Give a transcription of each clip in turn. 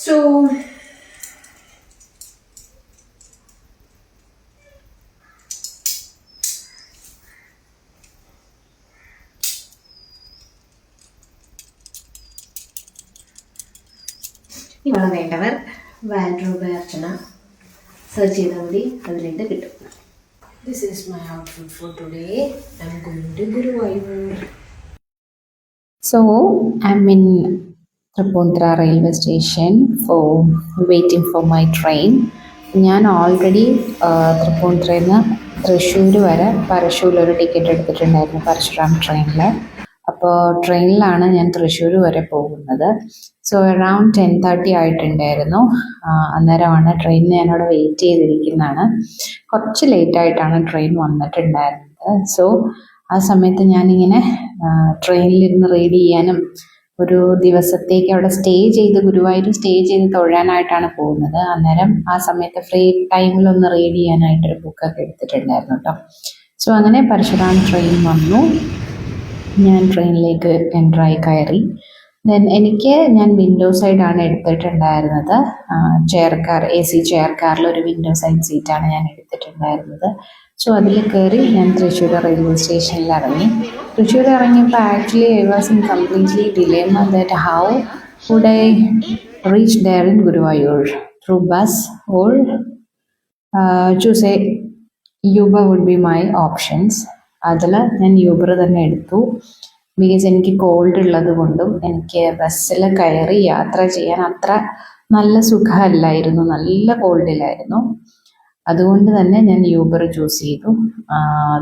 So ഇവളെ വേണ്ടവർ വാൻഡ്രോബ് അർച്ചന search ചെയ്താൽ മതി, അതിലുണ്ട് കിട്ടും. This is my outfit for today. I'm going to Guruvayur. So I'm in Tripundra railway station for waiting for my train. ഞാൻ already തൃപ്പൂണിത്തുറയിൽ നിന്ന് തൃശ്ശൂർ വരെ പരശൂരിലൊരു ടിക്കറ്റ് എടുത്തിട്ടുണ്ടായിരുന്നു, പരശുറാം ട്രെയിനിൽ. അപ്പോൾ ട്രെയിനിലാണ് ഞാൻ തൃശ്ശൂർ വരെ പോകുന്നത്. സോ അറൗണ്ട് 10:30 ആയിട്ടുണ്ടായിരുന്നു. അന്നേരമാണ് ട്രെയിനിന് ഞാനവിടെ വെയിറ്റ് ചെയ്തിരിക്കുന്നതാണ്. കുറച്ച് ലേറ്റായിട്ടാണ് ട്രെയിൻ വന്നിട്ടുണ്ടായിരുന്നത്. സോ ആ സമയത്ത് ഞാനിങ്ങനെ ട്രെയിനിലിരുന്ന് റീഡ് ചെയ്യാനും ഒരു ദിവസത്തേക്ക് അവിടെ സ്റ്റേ ചെയ്ത് ഗുരുവായൂർ സ്റ്റേ ചെയ്ത് തൊഴാനായിട്ടാണ് പോകുന്നത്. അന്നേരം ആ സമയത്ത് ഫ്രീ ടൈമിലൊന്ന് റീഡ് ചെയ്യാനായിട്ടൊരു ബുക്കൊക്കെ എടുത്തിട്ടുണ്ടായിരുന്നു കേട്ടോ. സോ അങ്ങനെ പരശുറാം ട്രെയിൻ വന്നു. ഞാൻ ട്രെയിനിലേക്ക് എൻ്ററായി കയറി. ദെൻ ഞാൻ വിൻഡോ സൈഡാണ് എടുത്തിട്ടുണ്ടായിരുന്നത്. AC ചെയർ കാറിൽ ഒരു വിൻഡോ സൈഡ് സീറ്റാണ് ഞാൻ എടുത്തിട്ടുണ്ടായിരുന്നത്. സോ അതിൽ കയറി ഞാൻ തൃശ്ശൂർ റെയിൽവേ സ്റ്റേഷനിൽ ഇറങ്ങി. തൃശ്ശൂർ ഇറങ്ങിയപ്പോൾ actually I was in completely dilemma that how would I reach there in Guruvayur through bus or choose a Uber would be my options. അതിൽ ഞാൻ യൂബർ തന്നെ എടുത്തു. ബിക്കോസ് എനിക്ക് കോൾഡ് ഉള്ളത് കൊണ്ടും എനിക്ക് ബസ്സിൽ കയറി യാത്ര ചെയ്യാൻ അത്ര നല്ല സുഖമല്ലായിരുന്നു, നല്ല കോൾഡിലായിരുന്നു. അതുകൊണ്ട് തന്നെ ഞാൻ യൂബർ ചൂസ് ചെയ്തു.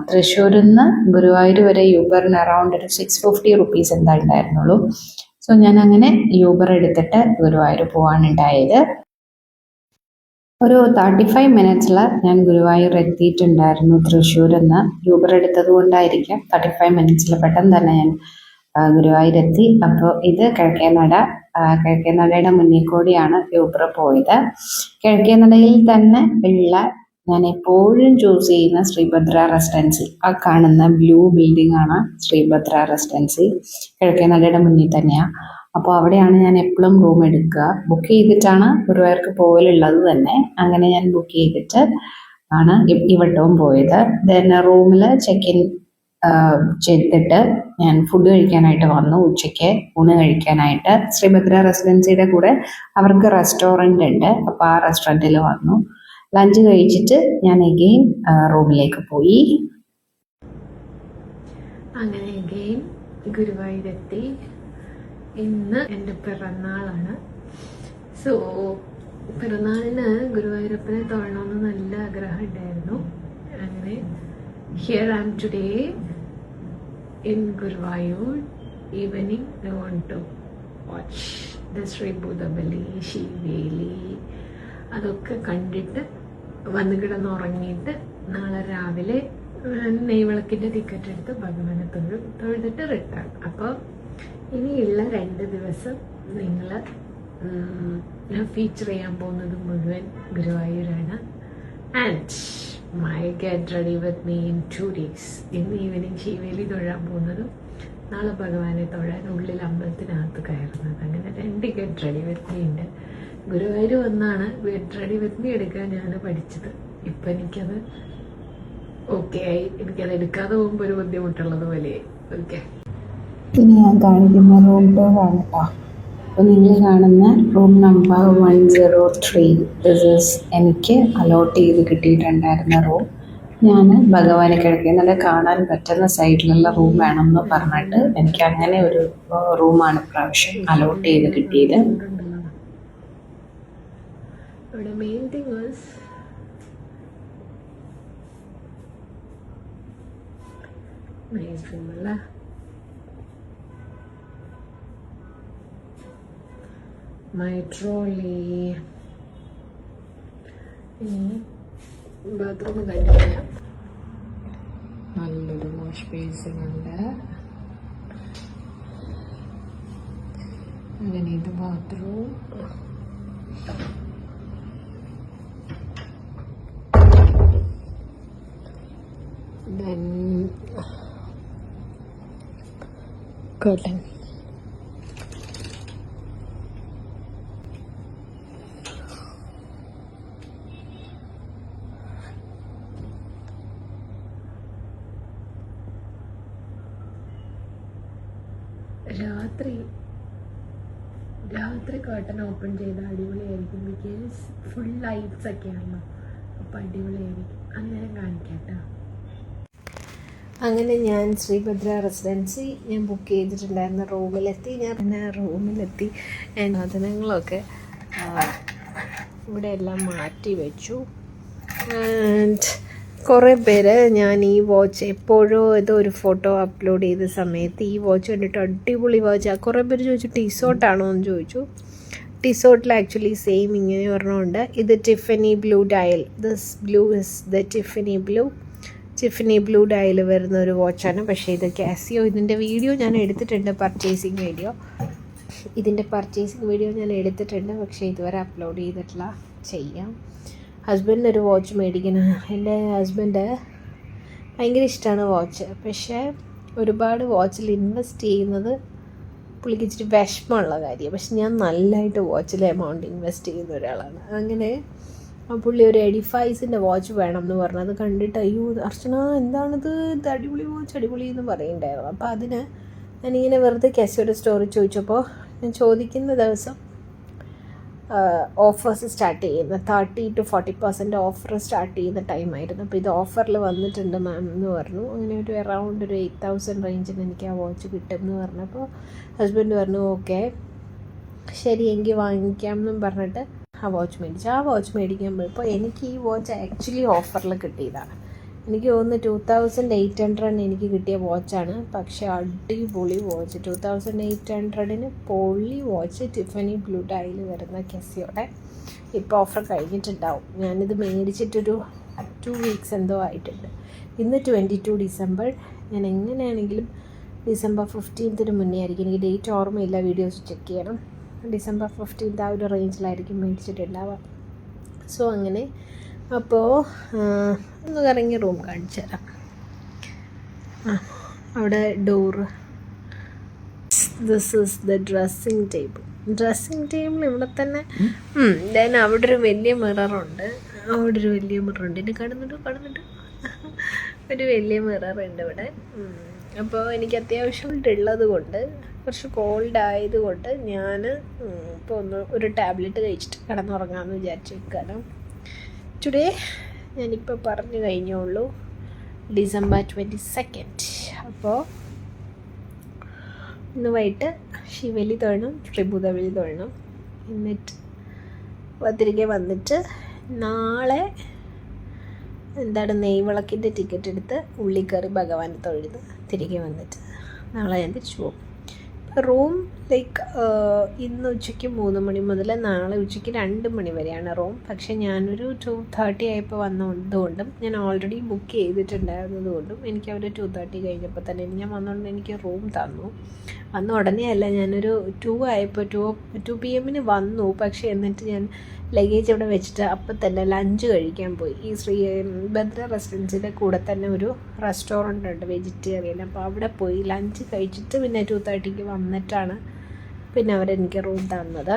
തൃശ്ശൂരിൽ നിന്ന് ഗുരുവായൂർ വരെ യൂബറിന് അറൗണ്ട് ഒരു 650 റുപ്പീസ് എന്താ ഉണ്ടായിരുന്നുള്ളൂ. സോ ഞാൻ അങ്ങനെ യൂബർ എടുത്തിട്ട് ഗുരുവായൂർ പോകാനുണ്ടായത്. ഒരു 35 മിനിറ്റ്സിൽ ഞാൻ ഗുരുവായൂർ എത്തിയിട്ടുണ്ടായിരുന്നു. തൃശ്ശൂരിൽ നിന്ന് യൂബർ എടുത്തത് കൊണ്ടായിരിക്കാം 35 മിനിറ്റ്സിൽ പെട്ടെന്ന് തന്നെ ഞാൻ ഗുരുവായൂർ എത്തി. അപ്പോൾ ഇത് കിഴക്കേനടയുടെ മുന്നിൽ കൂടിയാണ് യൂബർ പോയത്. കിഴക്കേനടയിൽ തന്നെ ഉള്ള ഞാൻ എപ്പോഴും ചൂസ് ചെയ്യുന്ന ശ്രീഭദ്ര റെസിഡൻസി, ആ കാണുന്ന ബ്ലൂ ബിൽഡിംഗ് ആണ് ശ്രീഭദ്ര റെസിഡൻസി. കിഴക്കേനടയുടെ മുന്നിൽ തന്നെയാണ്. അപ്പോൾ അവിടെയാണ് ഞാൻ എപ്പോഴും റൂം എടുക്കുക. ബുക്ക് ചെയ്തിട്ടാണ് ഗുരുവായൂർക്ക് പോകലുള്ളത് തന്നെ. അങ്ങനെ ഞാൻ ബുക്ക് ചെയ്തിട്ട് ആണ് ഇവിടവും പോയത്. ദെൻ റൂമിൽ ചെക്ക് ഇൻ ചെയ്തിട്ട് ഞാൻ ഫുഡ് കഴിക്കാനായിട്ട് വന്നു. ഉച്ചയ്ക്ക് ഊണ് കഴിക്കാനായിട്ട് ശ്രീഭദ്ര റെസിഡൻസിയുടെ കൂടെ അവർക്ക് റെസ്റ്റോറൻ്റ് ഉണ്ട്. അപ്പോൾ ആ റെസ്റ്റോറൻറ്റിൽ വന്നു. ലഞ്ച് കഴിച്ചിട്ട് ഞാൻ എഗെയിൻ റൂമിലേക്ക് പോയി. അങ്ങനെ എഗെയിൻ ഗുരുവായൂരെത്തി. ഇന്ന് എൻ്റെ പിറന്നാളാണ്. സോ പിറന്നാളിന് ഗുരുവായൂരപ്പനെ തൊഴണമെന്ന് നല്ല ആഗ്രഹം ഉണ്ടായിരുന്നു. അങ്ങനെ here I am today in Guruvayur. Evening I want to watch the Sree Bhootabali, Sheeveli, അതൊക്കെ കണ്ടിട്ട് വന്ന് കിടന്നുറങ്ങിയിട്ട് നാളെ രാവിലെ നെയ്വിളക്കിൻ്റെ ടിക്കറ്റ് എടുത്ത് ഭഗവാനെ തൊഴുതിട്ട് റിട്ടേൺ. അപ്പോൾ ഇനിയുള്ള 2 ദിവസം നിങ്ങൾ ഞാൻ ഫീച്ചർ ചെയ്യാൻ പോകുന്നത് മുഴുവൻ ഗുരുവായൂരാണ്. And my get ready with me in 2 days. ഇന്ന് ഈവനിങ് ശിവേലി തൊഴാൻ പോകുന്നതും നാളെ ഭഗവാനെ തൊഴാൻ ഉള്ളിൽ അമ്പലത്തിനകത്ത് കയറുന്നത്. അങ്ങനെ 2 ഗെറ്റ് റെഡി വിത്ത് മീ ഉണ്ട്. ഗുരുവായൂർ വന്നാണ് ഗെറ്റ് റെഡി വിത്ത് മീ എടുക്കാൻ ഞാൻ പഠിച്ചത്. ഇപ്പം എനിക്കത് ഓക്കെ ആയി. എനിക്കത് എടുക്കാതെ പോകുമ്പോൾ ഒരു ബുദ്ധിമുട്ടുള്ളത് പോലെയായി. ഓക്കെ, ഇനി ഞാൻ കാണിക്കുന്ന റൂം ടൂറാണ് കേട്ടോ. അപ്പോൾ നിങ്ങൾ കാണുന്ന റൂം നമ്പർ 103. ദിസ് ഈസ് എനിക്ക് അലോട്ട് ചെയ്ത് കിട്ടിയിട്ടുണ്ടായിരുന്ന റൂം. ഞാൻ ഭഗവാനെ കിഴക്കേനട കാണാൻ പറ്റുന്ന സൈഡിലുള്ള റൂം വേണമെന്ന് പറഞ്ഞിട്ട് എനിക്ക് അങ്ങനെ ഒരു റൂമാണ് ഇപ്രാവശ്യം അലോട്ട് ചെയ്ത് കിട്ടിയത്. ഇവിടെ main thing was nice room അല്ലേ. My trolley. ഇനി ബാത്റൂം കണ്ടില്ല. നല്ലൊരു വാഷ് ബേസിൻ ഉണ്ട്. അങ്ങനെ ഇത് ബാത്റൂം. then curtain. രാത്രി കർട്ടൻ ഓപ്പൺ ചെയ്ത് അടിപൊളിയായിരിക്കും. ബിക്കോസ് ഫുൾ ലൈറ്റ്സ് ഒക്കെയാണല്ലോ, അപ്പോൾ അടിപൊളിയായിരിക്കും. അന്നേരം കാണിക്കാം. അങ്ങനെ ഞാൻ ശ്രീഭദ്ര റെസിഡൻസി ഞാൻ ബുക്ക് ചെയ്തിട്ടുണ്ടായിരുന്ന റൂമിലെത്തി. സാധനങ്ങളൊക്കെ ഇവിടെ എല്ലാം മാറ്റി വെച്ചു. ആൻഡ് കുറേ പേര് ഞാൻ ഈ വാച്ച് എപ്പോഴോ ഏതോ ഒരു ഫോട്ടോ അപ്ലോഡ് ചെയ്ത സമയത്ത് ഈ വാച്ച് കണ്ടിട്ട് അടിപൊളി വാച്ചാണ്. കുറേ പേര് ചോദിച്ചു ടിസോട്ടാണോ എന്ന് ചോദിച്ചു. ടിസോട്ടിൽ ആക്ച്വലി സെയിം ഇങ്ങനെ ഒരെണ്ണമുണ്ട്. ഇത് Tiffany blue dial. This blue is the Tiffany blue dial വരുന്ന ഒരു വാച്ചാണ്. പക്ഷേ ഇത് കാസിയോ. ഇതിൻ്റെ വീഡിയോ ഞാൻ എടുത്തിട്ടുണ്ട്, പർച്ചേസിങ് വീഡിയോ ഞാൻ എടുത്തിട്ടുണ്ട്. പക്ഷേ ഇതുവരെ അപ്ലോഡ് ചെയ്തിട്ടില്ല. ചെയ്യാം. ഹസ്ബൻഡിന് ഒരു വാച്ച് മേടിക്കണം. എൻ്റെ ഹസ്ബൻഡ് ഭയങ്കര ഇഷ്ടമാണ് വാച്ച്. പക്ഷേ ഒരുപാട് വാച്ചിൽ ഇൻവെസ്റ്റ് ചെയ്യുന്നത് പുള്ളിക്ക് ഇച്ചിരി വിഷമമുള്ള കാര്യമാണ്. പക്ഷെ ഞാൻ നല്ലതായിട്ട് വാച്ചിൽ എമൗണ്ട് ഇൻവെസ്റ്റ് ചെയ്യുന്ന ഒരാളാണ്. അങ്ങനെ പുള്ളി ഒരു എഡിഫൈസിൻ്റെ വാച്ച് വേണം എന്ന് പറഞ്ഞു. അത് കണ്ടിട്ട് അയ്യോ അർച്ചന എന്താണിത്, ഇത് അടിപൊളി വാച്ച് അടിപൊളി എന്ന് പറയുന്നുണ്ടായിരുന്നു. അപ്പോൾ അതിന് ഞാനിങ്ങനെ വെറുതെ കാസിയോയുടെ സ്റ്റോറി ചോദിച്ചപ്പോൾ ഞാൻ ചോദിക്കുന്ന ദിവസം ഓഫേഴ്സ് സ്റ്റാർട്ട് ചെയ്യുന്ന 30 to 40% ഓഫർ സ്റ്റാർട്ട് ചെയ്യുന്ന ടൈമായിരുന്നു. അപ്പോൾ ഇത് ഓഫറിൽ വന്നിട്ടുണ്ട് മാം എന്ന് പറഞ്ഞു. അങ്ങനെ ഒരു അറൗണ്ട് ഒരു 8,000 റേഞ്ചിന് എനിക്ക് ആ വാച്ച് കിട്ടും എന്ന് പറഞ്ഞപ്പോൾ ഹസ്ബൻഡ് പറഞ്ഞു ഓക്കെ ശരി എങ്കിൽ വാങ്ങിക്കാം എന്നും പറഞ്ഞിട്ട് ആ വാച്ച് മേടിച്ചു. ആ വാച്ച് മേടിക്കാൻ പോയപ്പോൾ എനിക്ക് ഈ വാച്ച് ആക്ച്വലി ഓഫറിൽ കിട്ടിയതാണ്. എനിക്ക് തോന്നുന്നു 2,800 എനിക്ക് കിട്ടിയ വാച്ചാണ്. പക്ഷേ അടിപൊളി വാച്ച്. 2,800 പൊളി വാച്ച്. ടിഫനി ബ്ലൂ ഡയൽ വരുന്ന കാസിയോടെ. ഇപ്പോൾ ഓഫർ കഴിഞ്ഞിട്ടുണ്ടാവും. ഞാനിത് മേടിച്ചിട്ടൊരു 2 weeks എന്തോ ആയിട്ടുണ്ട്. ഇന്ന് 22 ഡിസംബർ. ഞാൻ എങ്ങനെയാണെങ്കിലും ഡിസംബർ 15th മുന്നേ ആയിരിക്കും. എനിക്ക് ഡേറ്റ് ഓർമ്മയില്ല, വീഡിയോസ് ചെക്ക് ചെയ്യണം. ഡിസംബർ 15th ആ ഒരു റേഞ്ചിലായിരിക്കും മേടിച്ചിട്ടുണ്ടാവുക. സോ അങ്ങനെ അപ്പോൾ ഒന്ന് കറങ്ങി റൂം കാണിച്ചു തരാം. അവിടെ door. This is the dressing table ഇവിടെ തന്നെ. ദെൻ അവിടെ ഒരു വലിയ മിററുണ്ട്. ഇത് കാണുന്നുണ്ട് ഒരു വലിയ മിററുണ്ട് ഇവിടെ. അപ്പോൾ എനിക്ക് അത്യാവശ്യം ഉള്ളത് കൊണ്ട് കുറച്ച് കോൾഡ് ആയതുകൊണ്ട് ഞാൻ ഇപ്പോൾ ഒരു ടാബ്ലറ്റ് കഴിച്ചിട്ട് കിടന്നുറങ്ങാമെന്ന് വിചാരിച്ചിരിക്കുകയാണ്. ടുഡേ ഞാനിപ്പോൾ പറഞ്ഞു കഴിഞ്ഞുള്ളൂ ഡിസംബർ 22. അപ്പോൾ ഇന്ന് വൈകിട്ട് ശിവലി തൊഴണം, ത്രിഭുതവലി തൊഴണം. എന്നിട്ട് തിരികെ വന്നിട്ട് നാളെ നെയ്വിളക്കിൻ്റെ ടിക്കറ്റ് എടുത്ത് ഉള്ളിക്കറി ഭഗവാനെ തൊഴുത് തിരികെ വന്നിട്ട് നാളെ ഞാൻ തിരിച്ചു പോകും. റൂം ഇന്ന് ഉച്ചയ്ക്ക് 3 മണി മുതൽ നാളെ ഉച്ചയ്ക്ക് 2 മണി വരെയാണ് റൂം. പക്ഷേ ഞാനൊരു 2:30 ആയപ്പോൾ വന്നതുകൊണ്ടും ഞാൻ ഓൾറെഡി ബുക്ക് ചെയ്തിട്ടുണ്ടായിരുന്നതുകൊണ്ടും എനിക്ക് അവർ 2:30 കഴിഞ്ഞപ്പോൾ തന്നെ ഞാൻ വന്നുകൊണ്ട് എനിക്ക് റൂം തന്നു. വന്ന ഉടനെ അല്ല, ഞാനൊരു 2 ആയപ്പോൾ 2 PM വന്നു. പക്ഷേ എന്നിട്ട് ഞാൻ ലഗേജ് ഇവിടെ വെച്ചിട്ട് അപ്പം തന്നെ ലഞ്ച് കഴിക്കാൻ പോയി. ഈ ശ്രീഭദ്ര റെസിഡൻസിൻ്റെ കൂടെ തന്നെ ഒരു റെസ്റ്റോറൻ്റ് ഉണ്ട് വെജിറ്റേറിയൻ. അപ്പോൾ അവിടെ പോയി ലഞ്ച് കഴിച്ചിട്ട് പിന്നെ 2:30 വന്നിട്ടാണ് പിന്നെ അവരെനിക്ക് റൂം തന്നത്.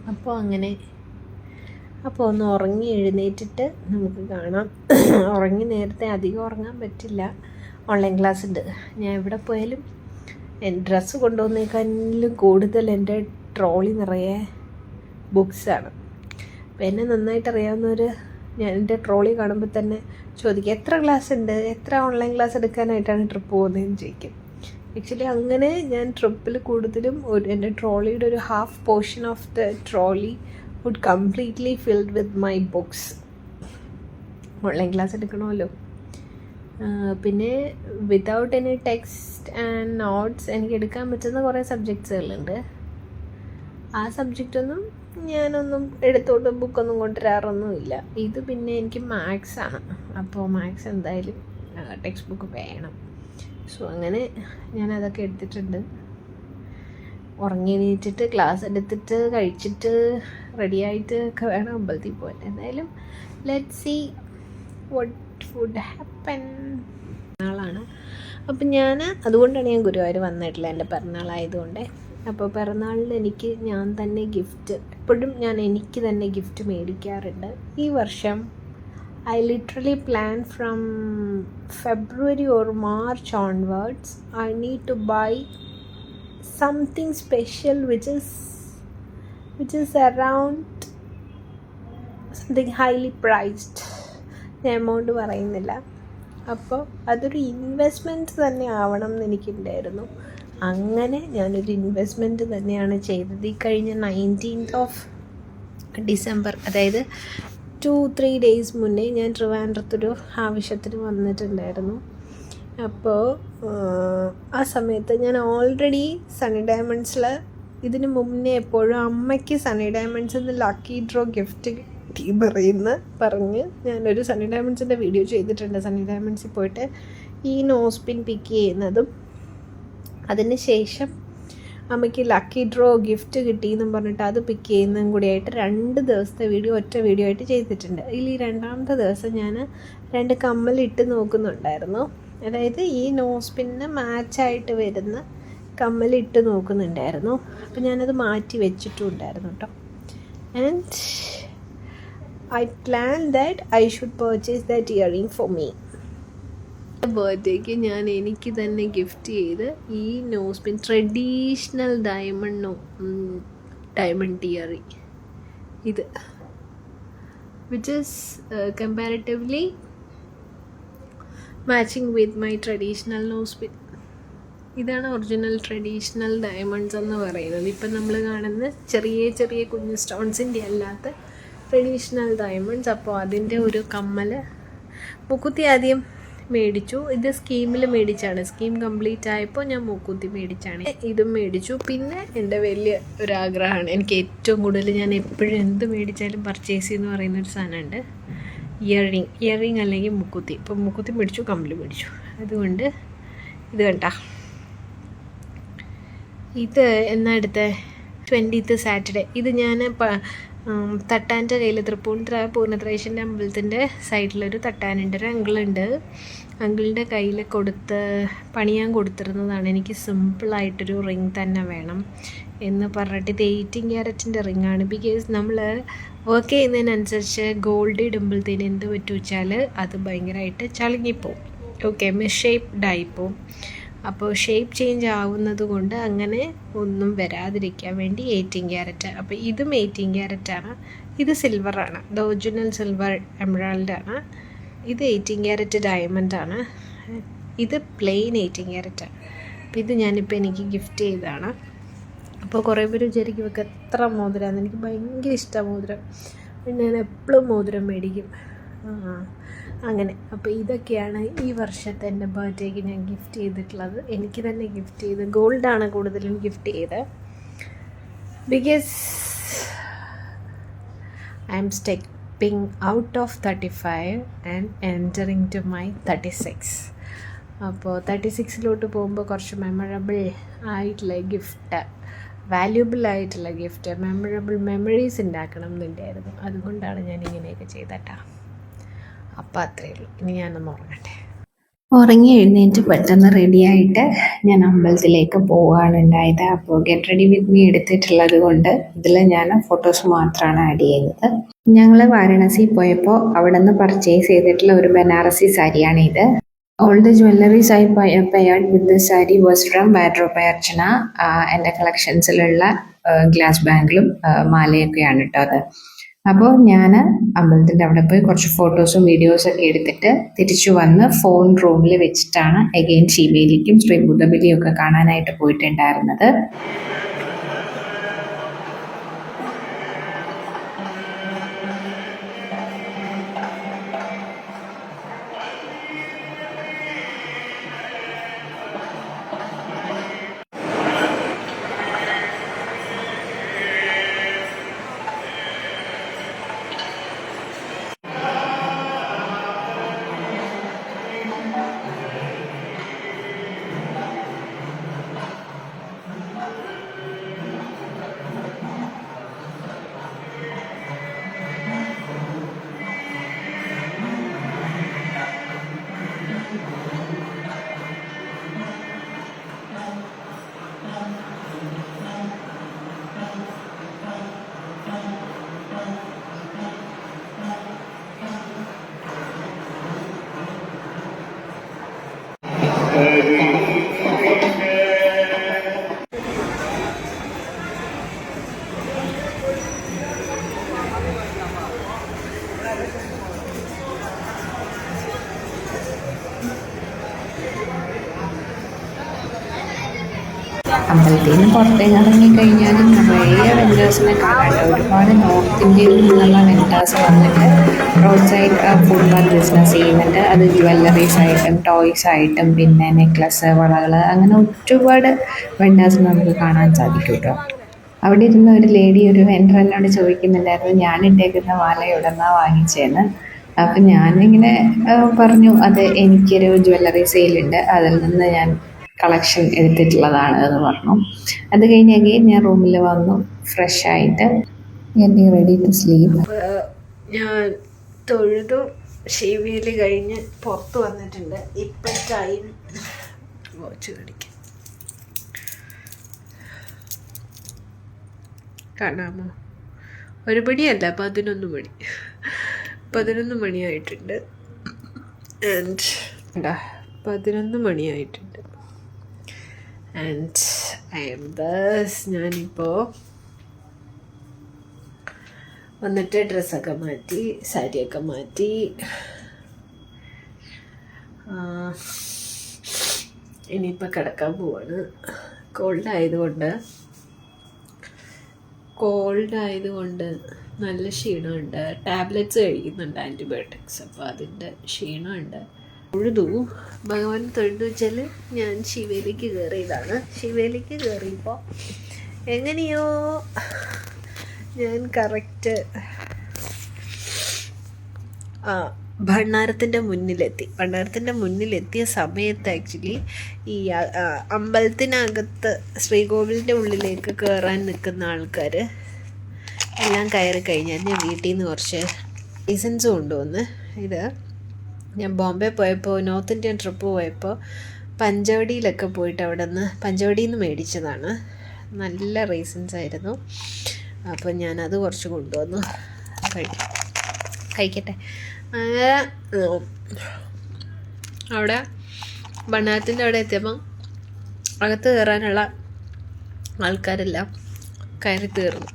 അപ്പോൾ ഒന്ന് ഉറങ്ങി എഴുന്നേറ്റിട്ട് നമുക്ക് കാണാം. ഉറങ്ങി നേരത്തെ അധികം ഉറങ്ങാൻ പറ്റില്ല, ഓൺലൈൻ ക്ലാസ് ഉണ്ട്. ഞാൻ എവിടെ പോയാലും ഡ്രസ്സ് കൊണ്ടുവന്നേക്കാളും കൂടുതൽ എൻ്റെ ട്രോളി നിറയെ ബുക്സാണ്. അപ്പോൾ എന്നെ നന്നായിട്ട് അറിയാവുന്നവർ ഞാൻ എൻ്റെ ട്രോളി കാണുമ്പോൾ തന്നെ ചോദിക്കും എത്ര ക്ലാസ് ഉണ്ട്, എത്ര ഓൺലൈൻ ക്ലാസ് എടുക്കാനായിട്ടാണ് ട്രിപ്പ് പോകുന്നതെന്ന് ചോദിക്കും. ആക്ച്വലി അങ്ങനെ ഞാൻ ട്രിപ്പിൽ കൂടുതലും എൻ്റെ ട്രോളിയുടെ ഒരു half portion of the trolley would completely filled with my books. Online class എടുക്കണമല്ലോ. പിന്നെ without any text and notes എനിക്ക് എടുക്കാൻ പറ്റുന്ന കുറേ സബ്ജക്ട്സുകളുണ്ട്. ആ സബ്ജക്റ്റൊന്നും ഞാനൊന്നും എടുത്തോട്ട് ബുക്കൊന്നും കൊണ്ടുവരാറൊന്നുമില്ല. ഇത് പിന്നെ എനിക്ക് മാത്സാണ്. അപ്പോൾ മാത്സ് എന്തായാലും ടെക്സ്റ്റ് ബുക്ക് വേണം. സോ അങ്ങനെ ഞാനതൊക്കെ എടുത്തിട്ടുണ്ട്. ഉറങ്ങി എണീറ്റിട്ട് ക്ലാസ് എടുത്തിട്ട് കഴിച്ചിട്ട് റെഡിയായിട്ട് ഒക്കെ വേണം അമ്പലത്തിൽ പോകാൻ. എന്തായാലും let's see what would happen. നാളാണ്. അപ്പം അതുകൊണ്ടാണ് ഞാൻ ഗുരുവായൂർ വന്നിട്ടില്ല, എൻ്റെ പിറന്നാളായതുകൊണ്ട്. അപ്പോൾ പിറന്നാളിന് ഞാൻ തന്നെ ഗിഫ്റ്റ് എപ്പോഴും എനിക്ക് തന്നെ ഗിഫ്റ്റ് മേടിക്കാറുണ്ട്. ഈ വർഷം I literally plan from February or March onwards I need to buy something special which is around something highly priced. ഞാൻ എമൗണ്ട് പറയുന്നില്ല. അപ്പോൾ അതൊരു ഇൻവെസ്റ്റ്മെൻറ്റ് തന്നെ ആവണം എന്ന് എനിക്കുണ്ടായിരുന്നു. അങ്ങനെ ഞാനൊരു ഇൻവെസ്റ്റ്മെൻറ്റ് തന്നെയാണ് ചെയ്തത്. ഈ കഴിഞ്ഞ 19th ഡിസംബർ, അതായത് 2-3 days മുന്നേ ഞാൻ ട്രിവാൻഡ്രത്തൊരു ആവശ്യത്തിന് വന്നിട്ടുണ്ടായിരുന്നു. അപ്പോൾ ആ സമയത്ത് ഞാൻ ഓൾറെഡി സണ്ണി ഡയമണ്ട്സിൽ ഇതിന് മുന്നേ എപ്പോഴും അമ്മയ്ക്ക് സണ്ണി ഡയമണ്ട്സിൽ നിന്ന് ലക്കി ഡ്രോ ഗിഫ്റ്റ് പറഞ്ഞ് ഞാനൊരു സണ്ണി ഡയമണ്ട്സിൻ്റെ വീഡിയോ ചെയ്തിട്ടുണ്ട്. സണ്ണി ഡയമണ്ട്സിൽ പോയിട്ട് ഈ നോസ്പിൻ പിക്ക് ചെയ്യുന്നതും അതിന് ശേഷം അമ്മയ്ക്ക് ലക്കി ഡ്രോ ഗിഫ്റ്റ് കിട്ടിയെന്നും പറഞ്ഞിട്ട് അത് പിക്ക് ചെയ്യുന്നതും കൂടിയായിട്ട് 2 ദിവസത്തെ വീഡിയോ ഒറ്റ വീഡിയോ ആയിട്ട് ചെയ്തിട്ടുണ്ട്. ഇതിൽ ഈ 2ാമത്തെ ദിവസം ഞാൻ 2 കമ്മലിട്ട് നോക്കുന്നുണ്ടായിരുന്നു. അതായത് ഈ നോസ്പിന്നിന് മാച്ചായിട്ട് വരുന്ന കമ്മലിട്ട് നോക്കുന്നുണ്ടായിരുന്നു. അപ്പോൾ ഞാനത് മാറ്റി വെച്ചിട്ടുണ്ടായിരുന്നു കേട്ടോ. And I planned that I should purchase that earring for me. ബർത്ത്ഡേക്ക് ഞാൻ എനിക്ക് തന്നെ ഗിഫ്റ്റ് ചെയ്ത് ഈ നോസ്പിൻ ട്രഡീഷണൽ ഡയമണ്ട് ഇയറിംഗ് ഇത്, which is comparatively matching with my traditional nose pin. ഇതാണ് ഒറിജിനൽ ട്രഡീഷണൽ ഡയമണ്ട്സ് എന്ന് പറയുന്നത്. ഇപ്പം നമ്മൾ കാണുന്ന ചെറിയ ചെറിയ കുഞ്ഞു സ്റ്റോൺസിൻ്റെ അല്ലാത്ത ട്രഡീഷണൽ ഡയമണ്ട്സ്. അപ്പോൾ അതിൻ്റെ ഒരു കമ്മൽ മൂക്കുത്തി ആദ്യം മേടിച്ചു. ഇത് സ്കീമിൽ മേടിച്ചാണ്. സ്കീം കംപ്ലീറ്റ് ആയപ്പോൾ ഞാൻ മൂക്കുത്തി മേടിച്ചാണ്. ഇതും മേടിച്ചു. പിന്നെ എൻ്റെ വലിയ ഒരാഗ്രഹമാണ്, എനിക്ക് ഏറ്റവും കൂടുതൽ ഞാൻ എപ്പോഴും എന്ത് മേടിച്ചാലും പർച്ചേസ് ചെയ്യുന്ന പറയുന്നൊരു സാധനമുണ്ട്, ഇയറിങ് അല്ലെങ്കിൽ മൂക്കുത്തി. ഇപ്പോൾ മൂക്കുത്തി മേടിച്ചു, കമ്മൽ മേടിച്ചു. അതുകൊണ്ട് ഇത് കണ്ട ഇത് എന്നാ എടുത്ത 20th സാറ്റർഡേ. ഇത് ഞാൻ തട്ടാൻ്റെ കയ്യിൽ തൃപ്പൂണിത്തുറ പൂർണ്ണത്രേശ്വരൻ്റെ അമ്പലത്തിൻ്റെ സൈഡിലൊരു തട്ടാനുണ്ട്, ഒരു അങ്കിളുണ്ട്. അങ്കിളിൻ്റെ കയ്യിൽ പണിയാൻ കൊടുത്തിരുന്നതാണ്. എനിക്ക് സിമ്പിളായിട്ടൊരു റിങ് തന്നെ വേണം എന്ന് പറഞ്ഞിട്ട്. ഇത് 18 ക്യാരറ്റിൻ്റെ റിങ്ങാണ്. ബിക്കോസ് നമ്മൾ വർക്ക് ചെയ്യുന്നതിനനുസരിച്ച് ഗോൾഡ് ഇടുമ്പോഴത്തേന് എന്ത് പറ്റും വെച്ചാൽ അത് ഭയങ്കരമായിട്ട് ചളുങ്ങിപ്പോവും. ഓക്കെ, മിസ്ഷേപ്ഡായിപ്പോവും. അപ്പോൾ ഷേപ്പ് ചേഞ്ച് ആവുന്നത് കൊണ്ട് അങ്ങനെ ഒന്നും വരാതിരിക്കാൻ വേണ്ടി 18 ക്യാരറ്റ്. അപ്പോൾ ഇതും 18 ക്യാരറ്റാണ്. ഇത് സിൽവറാണ്, ഇത് ഒറിജിനൽ സിൽവർ എമറാൾഡാണ്. ഇത് 18 ക്യാരറ്റ് ഡയമണ്ടാണ്. ഇത് പ്ലെയിൻ 18 ക്യാരറ്റാണ്. അപ്പോൾ ഇത് ഞാനിപ്പോൾ എനിക്ക് ഗിഫ്റ്റ് ചെയ്തതാണ്. അപ്പോൾ കുറേ പേര് വിചാരിക്കും ഇവർക്ക് എത്ര മോതിരമാണ്. എനിക്ക് ഭയങ്കര ഇഷ്ടമാണ് മോതിരം. ഞാൻ എപ്പോഴും മോതിരം മേടിക്കും. അങ്ങനെ. അപ്പോൾ ഇതൊക്കെയാണ് ഈ വർഷത്തെ എൻ്റെ ബർത്ത്ഡേക്ക് ഞാൻ ഗിഫ്റ്റ് ചെയ്തിട്ടുള്ളത്. എനിക്ക് തന്നെ ഗിഫ്റ്റ് ചെയ്ത് ഗോൾഡാണ് കൂടുതലും ഗിഫ്റ്റ് ചെയ്തത്. Because I'm stepping out of 35 and entering to my 36. അപ്പോൾ 36 പോകുമ്പോൾ കുറച്ച് മെമ്മറബിൾ ആയിട്ടുള്ള ഗിഫ്റ്റ്, വാല്യുബിൾ ആയിട്ടുള്ള ഗിഫ്റ്റ്, മെമ്മറബിൾ മെമ്മറീസ് ഉണ്ടാക്കണം എന്നുണ്ടായിരുന്നു. അതുകൊണ്ടാണ് ഞാൻ ഇങ്ങനെയൊക്കെ ചെയ്തട്ടാ. അപ്പം അത്രയേ ഉള്ളൂ. ഇനി ഞാനൊന്ന് ഉറങ്ങട്ടെ. ഉറങ്ങി എഴുന്നേറ്റ് പെട്ടെന്ന് റെഡിയായിട്ട് ഞാൻ അമ്പലത്തിലേക്ക് പോവുകയാണ് ഉണ്ടായത്. അപ്പോൾ ഗെറ്റ് റെഡി വിത്ത് മീ എടുത്തിട്ടുള്ളത് കൊണ്ട് ഇതിൽ ഞാൻ ഫോട്ടോസ് മാത്രമാണ് ആഡ് ചെയ്യുന്നത്. ഞങ്ങൾ വാരണാസി പോയപ്പോൾ അവിടെ നിന്ന് പർച്ചേസ് ചെയ്തിട്ടുള്ള ഒരു ബനാറസി സാരിയാണ് ഇത്. All the jewelleries I paired with this sari was from wardrobe by Archana. എൻ്റെ കളക്ഷൻസിലുള്ള ഗ്ലാസ് ബാങ്കിലും മാലയൊക്കെയാണ് കേട്ടോ അത്. അപ്പോൾ ഞാൻ അമ്പലത്തിൻ്റെ അവിടെ പോയി കുറച്ച് ഫോട്ടോസും വീഡിയോസൊക്കെ എടുത്തിട്ട് തിരിച്ചു വന്ന് ഫോൺ റൂമിൽ വെച്ചിട്ടാണ് അഗെയിൻ ശിവേലിക്കും ശ്രീ ബുദ്ധബലിയും ഒക്കെ കാണാനായിട്ട് പോയിട്ടുണ്ടായിരുന്നത്. അമ്പലത്തിൽ നിന്ന് പുറത്തേക്ക് ഇറങ്ങിക്കഴിഞ്ഞാലും നിറയെ വെൻഡേഴ്സിനെ കാണാണ്ട്. ഒരുപാട് നോർത്ത് ഇന്ത്യയിൽ നിന്നുള്ള വെൻഡേഴ്സ് വന്നിട്ട് റോഡ് സൈഡ് ഫുട്പാത്ത് ബിസിനസ് ചെയ്യുന്നുണ്ട്. അത് ജ്വല്ലറീസ് ആയിട്ടും ടോയ്സ് ആയിട്ടും പിന്നെ നെക്ലസ്, വളകൾ, അങ്ങനെ ഒരുപാട് വെൻഡേഴ്സ് നമുക്ക് കാണാൻ സാധിക്കും കേട്ടോ. അവിടെ ഇരുന്ന ഒരു ലേഡി, ഒരു വെൻഡർ എന്നോട് ചോദിക്കുന്നുണ്ടായിരുന്നു ഞാൻ ഇട്ടേക്കുന്ന മാല എവിടെ നിന്നാണ് വാങ്ങിച്ചതെന്ന്. അപ്പം ഞാനിങ്ങനെ പറഞ്ഞു അത് എനിക്കൊരു ജ്വല്ലറി സെയിലുണ്ട്, അതിൽ നിന്ന് ഞാൻ കളക്ഷൻ എടുത്തിട്ടുള്ളതാണ് എന്ന് പറഞ്ഞു. അത് കഴിഞ്ഞ് അഗെയിൻ ഞാൻ റൂമിൽ വന്നു ഫ്രഷ് ആയിട്ട് ഗെറ്റിംഗ് റെഡി ടു സ്ലീപ്പ്. ഞാൻ തൊഴുതു ഷേവിയിൽ കഴിഞ്ഞ് പുറത്ത് വന്നിട്ടുണ്ട്. ഇപ്പം ടൈം വാച്ച് കാണിക്കാം, കാണാമോ? 1 മണിയല്ല, 11 മണി. 11 മണിയായിട്ടുണ്ട്. ആൻഡ് 11 മണിയായിട്ടുണ്ട്. And I am thus. ഞാനിപ്പോൾ വന്നിട്ട് ഡ്രസ്സൊക്കെ മാറ്റി, സാരിയൊക്കെ മാറ്റി, ഇനിയിപ്പോൾ കിടക്കാൻ പോവാണ്. കോൾഡ് ആയതുകൊണ്ട് നല്ല ക്ഷീണമുണ്ട്. ടാബ്ലറ്റ്സ് കഴിക്കുന്നുണ്ട്, ആൻറ്റിബയോട്ടിക്സ്. അപ്പോൾ അതിൻ്റെ ക്ഷീണമുണ്ട്. ഭഗവാൻ തൊഴുതു വെച്ചാൽ ഞാൻ ശിവയിലേക്ക് കയറിയതാണ്. ശിവയിലേക്ക് കയറിയപ്പോൾ എങ്ങനെയോ ഞാൻ കറക്റ്റ് ഭണ്ണാരത്തിൻ്റെ മുന്നിലെത്തിയ സമയത്ത് ആക്ച്വലി ഈ അമ്പലത്തിനകത്ത് ശ്രീകോവിലിൻ്റെ ഉള്ളിലേക്ക് കയറാൻ നിൽക്കുന്ന ആൾക്കാർ എല്ലാം കയറി കഴിഞ്ഞാൽ ഞാൻ വീട്ടിൽ നിന്ന് കുറച്ച് ലൈസൻസ് കൊണ്ടുവന്ന്. ഇത് ഞാൻ ബോംബെ പോയപ്പോൾ, നോർത്ത് ഇന്ത്യൻ ട്രിപ്പ് പോയപ്പോൾ പഞ്ചവടിയിലൊക്കെ പോയിട്ട് പഞ്ചവടിയിൽ നിന്ന് മേടിച്ചതാണ്. നല്ല റീസൺസ് ആയിരുന്നു. അപ്പോൾ ഞാനത് കുറച്ച് കൊണ്ടുവന്നു. കഴിക്കട്ടെ. അവിടെ ഭണ്ണാരത്തിൻ്റെ അവിടെ എത്തിയപ്പം അകത്ത് കയറാനുള്ള ആൾക്കാരെല്ലാം കയറി തീർന്നു.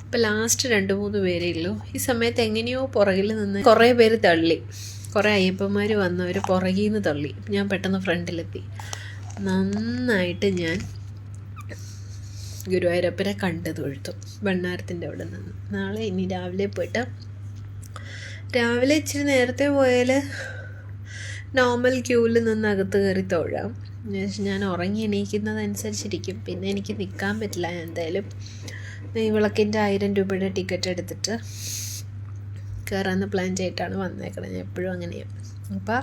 അപ്പോൾ ലാസ്റ്റ് 2-3 പേരേ ഉള്ളൂ. ഈ സമയത്ത് എങ്ങനെയോ പുറകിൽ നിന്ന് കുറേ പേര് തള്ളി. കുറേ അയ്യപ്പന്മാർ വന്നവർ പുറകിൽ നിന്ന് തള്ളി. ഞാൻ പെട്ടെന്ന് ഫ്രണ്ടിലെത്തി. നന്നായിട്ട് ഞാൻ ഗുരുവായൂരപ്പനെ കണ്ട് തൊഴുത്തു ഭണ്ണാരത്തിൻ്റെ അവിടെ നിന്ന്. നാളെ ഇനി രാവിലെ ഇച്ചിരി നേരത്തെ പോയാൽ നോർമൽ ക്യൂവിൽ നിന്ന് അകത്ത് കയറി തൊഴാം. ഞാൻ ഉറങ്ങി എണീക്കുന്നതനുസരിച്ചിരിക്കും. പിന്നെ എനിക്ക് നിൽക്കാൻ പറ്റില്ല. എന്തായാലും ഈ വിളക്കിൻ്റെ 1000 രൂപയുടെ ടിക്കറ്റ് എടുത്തിട്ട് കയറാമെന്ന് പ്ലാൻ ചെയ്തിട്ടാണ് വന്നേക്കണത്. ഞാൻ എപ്പോഴും അങ്ങനെയാണ്. അപ്പോൾ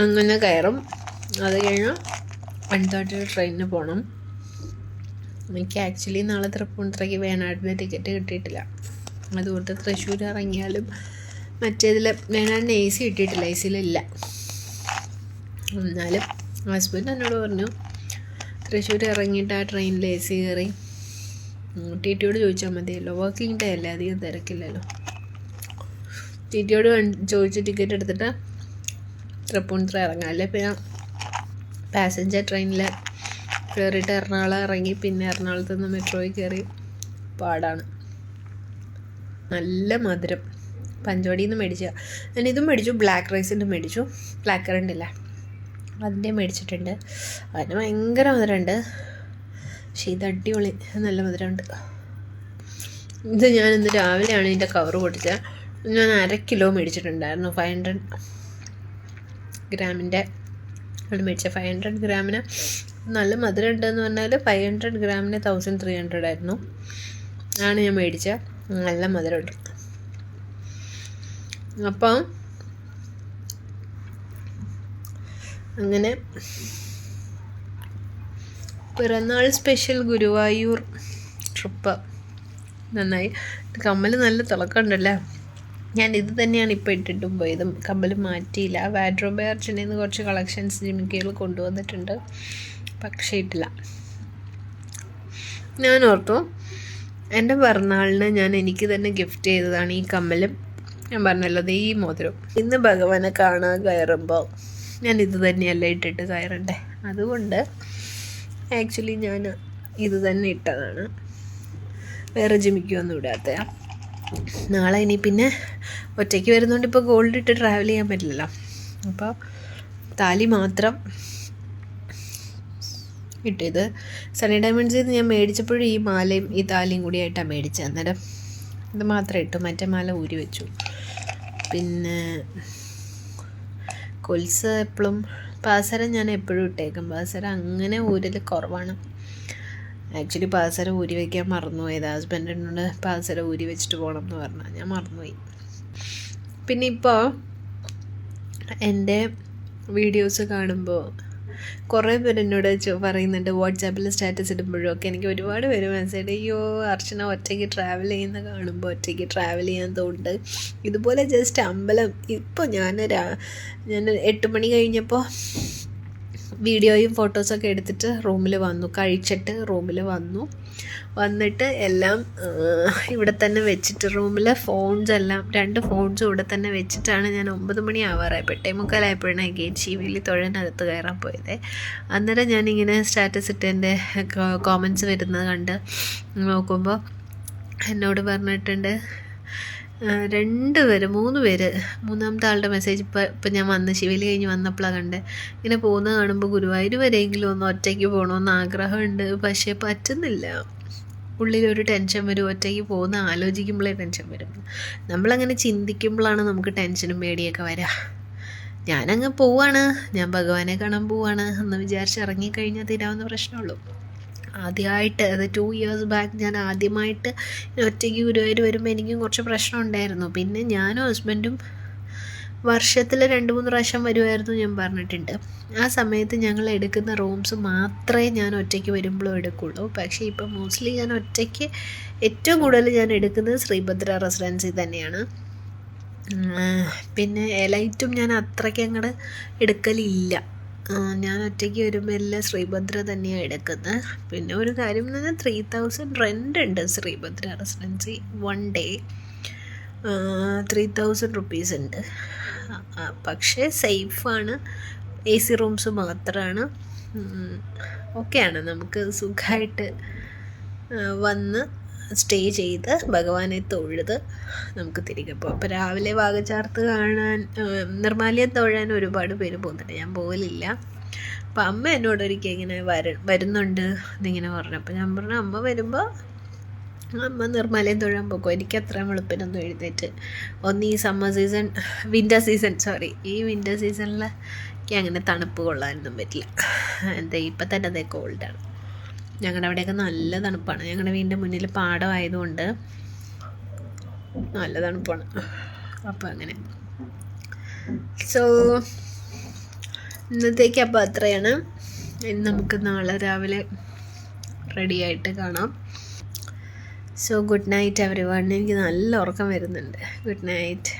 അങ്ങനെ കയറും. അത് കഴിഞ്ഞ് 1:30 ട്രെയിനിന് പോകണം. എനിക്ക് ആക്ച്വലി നാളെ തൃപ്പൂണിത്തുറയ്ക്ക് വേണാടിൻ്റെ ടിക്കറ്റ് കിട്ടിയിട്ടില്ല. അതുകൊണ്ട് തൃശ്ശൂർ ഇറങ്ങിയാലും മറ്റേതിൽ വേണാടിന് AC കിട്ടിയിട്ടില്ല, AC-ലില്ല. എന്നാലും ഹസ്ബൻഡ് എന്നോട് പറഞ്ഞു തൃശ്ശൂർ ഇറങ്ങിയിട്ട് ആ ട്രെയിനിൽ AC കയറി TTയോട് ചോദിച്ചാൽ മതിയല്ലോ, വർക്കിംഗ് ഡേ അല്ലേ, അധികം തിരക്കില്ലല്ലോ. TTയോട് ചോദിച്ച് ടിക്കറ്റ് എടുത്തിട്ട് തൃപ്പൂണിത്തുറ ഇറങ്ങാം. അല്ലെ പിന്നെ പാസഞ്ചർ ട്രെയിനിൽ കയറിയിട്ട് എറണാകുളം ഇറങ്ങി പിന്നെ എറണാകുളത്ത് നിന്ന് മെട്രോയിൽ കയറി പാടാണ്. നല്ല മധുരം. പഞ്ചവടിയിൽ നിന്ന് മേടിച്ച ഞാനിതും മേടിച്ചു, ബ്ലാക്ക് റൈസിൻ്റെ മേടിച്ചു. ബ്ലാക്ക് കറണ്ട് ഇല്ല, അതിൻ്റെ മേടിച്ചിട്ടുണ്ട്. അതിന് ഭയങ്കര മധുരമുണ്ട്. പക്ഷേ ഇത് അടിപൊളി, നല്ല മധുരമുണ്ട്. ഇത് ഞാൻ ഇന്ന് രാവിലെയാണ് ഇതിൻ്റെ കവറ് പൊട്ടിച്ചത്. ഞാൻ 1/2 കിലോ മേടിച്ചിട്ടുണ്ടായിരുന്നു. 500 ഗ്രാമിൻ്റെ ആണ് മേടിച്ചത്. 500 ഗ്രാമിന് നല്ല മധുരം ഉണ്ടെന്ന് പറഞ്ഞാൽ 500 ഗ്രാമിന് 1300 ആയിരുന്നു ആണ് ഞാൻ മേടിച്ചത്. നല്ല മധുരമുണ്ട്. അപ്പം അങ്ങനെ പിറന്നാൾ സ്പെഷ്യൽ ഗുരുവായൂർ ട്രിപ്പ് നന്നായി. കമ്മൽ നല്ല തിളക്കമുണ്ടല്ലേ. ഞാൻ ഇത് തന്നെയാണ് ഇപ്പോൾ ഇട്ടിട്ടും പോയതും. കമ്മൽ മാറ്റിയില്ല. വാഡ്രോബ് അർച്ചനയിൽ നിന്ന് കുറച്ച് കളക്ഷൻസ് ജിമിക്കുകൾ കൊണ്ടുവന്നിട്ടുണ്ട്, പക്ഷേ ഇട്ടില്ല. ഞാൻ ഓർത്തു എൻ്റെ പിറന്നാളിന് ഞാൻ എനിക്ക് തന്നെ ഗിഫ്റ്റ് ചെയ്തതാണ് ഈ കമ്മലും. ഞാൻ പറഞ്ഞല്ലോ ഈ മോതിരം. ഇന്ന് ഭഗവാനെ കാണാൻ കയറുമ്പോൾ ഞാൻ ഇത് തന്നെയല്ല ഇട്ടിട്ട് കയറണ്ടേ. അതുകൊണ്ട് ആക്ച്വലി ഞാൻ ഇത് തന്നെ ഇട്ടതാണ്, വേറെ ജിമിക്കൊന്നും ഇടാത്ത. നാളെ ഇനി പിന്നെ ഒറ്റയ്ക്ക് വരുന്നതുകൊണ്ട് ഇപ്പോൾ ഗോൾഡ് ഇട്ട് ട്രാവൽ ചെയ്യാൻ പറ്റില്ലല്ലോ. അപ്പോൾ താലി മാത്രം കിട്ടിയത്. സണ്ണി ഡയമണ്ട്സിൽ നിന്ന് ഞാൻ മേടിച്ചപ്പോഴും ഈ മാലയും ഈ താലിയും കൂടിയായിട്ടാണ് മേടിച്ചത്. അന്നേരം ഇത് മാത്രം ഇട്ടു, മറ്റേ മാല ഊരി വെച്ചു. പിന്നെ കൊലുസ് എപ്പോഴും പാസരം ഞാൻ എപ്പോഴും ഇട്ടേക്കും. പാസരം അങ്ങനെ ഊരൽ കുറവാണ്. ആക്ച്വലി പാസരം ഊരി വയ്ക്കാൻ മറന്നുപോയത്. ഹസ്ബൻഡിനോട് പാസരം ഊരി വെച്ചിട്ട് പോകണം എന്ന് പറഞ്ഞാൽ ഞാൻ മറന്നുപോയി. പിന്നെ ഇപ്പോൾ എൻ്റെ വീഡിയോസ് കാണുമ്പോൾ കുറേ പേര് എന്നോട് പറയുന്നുണ്ട്, വാട്സാപ്പിൽ സ്റ്റാറ്റസ് ഇടുമ്പോഴൊക്കെ എനിക്ക് ഒരുപാട് പേര് മെസ്സേജ്, അയ്യോ അർച്ചന ഒറ്റയ്ക്ക് ട്രാവൽ ചെയ്യുന്ന കാണുമ്പോൾ ഒറ്റയ്ക്ക് ട്രാവൽ ചെയ്യാൻ തോന്നുന്നുണ്ട്. ഇതുപോലെ ജസ്റ്റ് അമ്പലം ഇപ്പോൾ ഞാൻ 8 മണി കഴിഞ്ഞപ്പോൾ വീഡിയോയും ഫോട്ടോസൊക്കെ എടുത്തിട്ട് റൂമിൽ വന്നു, കഴിച്ചിട്ട് റൂമിൽ വന്നിട്ട് എല്ലാം ഇവിടെ തന്നെ വെച്ചിട്ട് റൂമിൽ ഫോൺസ് എല്ലാം 2 ഫോൺസും ഇവിടെ തന്നെ വെച്ചിട്ടാണ് ഞാൻ 9 മണി ആവാറായപ്പോൾ 8:45 ഗേറ്റ് ശിവയിൽ തൊഴാനകത്ത് കയറാൻ പോയത്. അന്നേരം ഞാനിങ്ങനെ സ്റ്റാറ്റസ് ഇട്ട് എൻ്റെ കോമൻസ് വരുന്നത് കണ്ട് നോക്കുമ്പോൾ എന്നോട് പറഞ്ഞിട്ടുണ്ട് 2 പേര് 3 പേര്, മൂന്നാമത്തെ ആളുടെ മെസ്സേജ് ഇപ്പം ഞാൻ ശിവയിൽ കഴിഞ്ഞ് വന്നപ്പോഴാണ് കണ്ടത്. ഇങ്ങനെ പോകുന്നത് കാണുമ്പോൾ ഗുരുവായൂർ വരെയെങ്കിലും ഒന്ന് ഒറ്റയ്ക്ക് പോകണമെന്ന് ആഗ്രഹമുണ്ട്, പക്ഷേ പറ്റുന്നില്ല. ഉള്ളിലൊരു ടെൻഷൻ വരും, ഒറ്റയ്ക്ക് പോകുന്ന ആലോചിക്കുമ്പോഴേ ടെൻഷൻ വരും. നമ്മളങ്ങനെ ചിന്തിക്കുമ്പോഴാണ് നമുക്ക് ടെൻഷനും പേടിയൊക്കെ വരിക. ഞാനങ്ങ് പോവാണ്, ഞാൻ ഭഗവാനെ കാണാൻ പോവാണ് എന്ന് വിചാരിച്ച് ഇറങ്ങിക്കഴിഞ്ഞാൽ തീരാവുന്ന പ്രശ്നമുള്ളൂ. ആദ്യമായിട്ട് അത് 2 ഇയേഴ്സ് ബാക്ക് ഞാൻ ആദ്യമായിട്ട് ഒറ്റയ്ക്ക് ഗുരുവായൂർ വരുമ്പോൾ എനിക്കും കുറച്ച് പ്രശ്നം ഉണ്ടായിരുന്നു. പിന്നെ ഞാനും ഹസ്ബൻഡും വർഷത്തിൽ 2-3 പ്രാവശ്യം വരുമായിരുന്നു ഞാൻ പറഞ്ഞിട്ടുണ്ട്. ആ സമയത്ത് ഞങ്ങൾ എടുക്കുന്ന റൂംസ് മാത്രമേ ഞാൻ ഒറ്റയ്ക്ക് വരുമ്പോഴും എടുക്കുള്ളൂ. പക്ഷേ ഇപ്പം മോസ്റ്റ്ലി ഞാൻ ഒറ്റയ്ക്ക് ഏറ്റവും കൂടുതൽ ഞാൻ എടുക്കുന്നത് ശ്രീഭദ്ര റെസിഡൻസി തന്നെയാണ്. പിന്നെ എലൈറ്റും ഞാൻ അത്രയ്ക്ക് അങ്ങോട്ട് എടുക്കലില്ല. ഞാൻ ഒറ്റയ്ക്ക് വരുമ്പോൾ എല്ലാം ശ്രീഭദ്ര തന്നെയാണ് എടുക്കുന്നത്. പിന്നെ ഒരു കാര്യം എന്ന് പറഞ്ഞാൽ 3000 റെൻ്റ് ഉണ്ട് ശ്രീഭദ്ര റെസിഡൻസി. 1 ഡേ 3000 റുപ്പീസ് ഉണ്ട്. പക്ഷേ സേഫാണ്, AC റൂംസ് മാത്രമാണ്. ഓക്കെയാണ്, നമുക്ക് സുഖമായിട്ട് വന്ന് സ്റ്റേ ചെയ്ത് ഭഗവാനെ തൊഴുത് നമുക്ക് തിരികെ പോകാം. അപ്പോൾ രാവിലെ വാകചാർത്ത് കാണാൻ നിർമ്മാല്യം തൊഴാൻ ഒരുപാട് പേര് പോകുന്നുണ്ട്, ഞാൻ പോകലില്ല. അപ്പോൾ അമ്മ എന്നോടൊരിക്കൽ ഇങ്ങനെ വരുന്നുണ്ട് എന്നിങ്ങനെ പറഞ്ഞു. അപ്പോൾ ഞാൻ പറഞ്ഞു അമ്മ വരുമ്പോൾ അമ്മ നിർമ്മാല്യം തൊഴാൻ പോകും. എനിക്ക് അത്രയും വെളുപ്പിനൊന്നും എഴുന്നേറ്റ് ഒന്ന് ഈ ഈ വിൻ്റർ സീസണിൽ എനിക്ക് അങ്ങനെ തണുപ്പ് കൊള്ളാനൊന്നും പറ്റില്ല. ഇപ്പം തന്നെ അതേ കോൾഡാണ്. ഞങ്ങളുടെ അവിടെയൊക്കെ നല്ല തണുപ്പാണ്. ഞങ്ങളുടെ വീടിൻ്റെ മുന്നിൽ പാടമായതുകൊണ്ട് നല്ല തണുപ്പാണ്. അപ്പോൾ അങ്ങനെ ഇന്നത്തേക്ക് അപ്പോൾ അത്രയാണ്. ഇനി നമുക്ക് നാളെ രാവിലെ റെഡിയായിട്ട് കാണാം. Good night everyone. എനിക്ക് നല്ല ഉറക്കം വരുന്നുണ്ട്. Good night.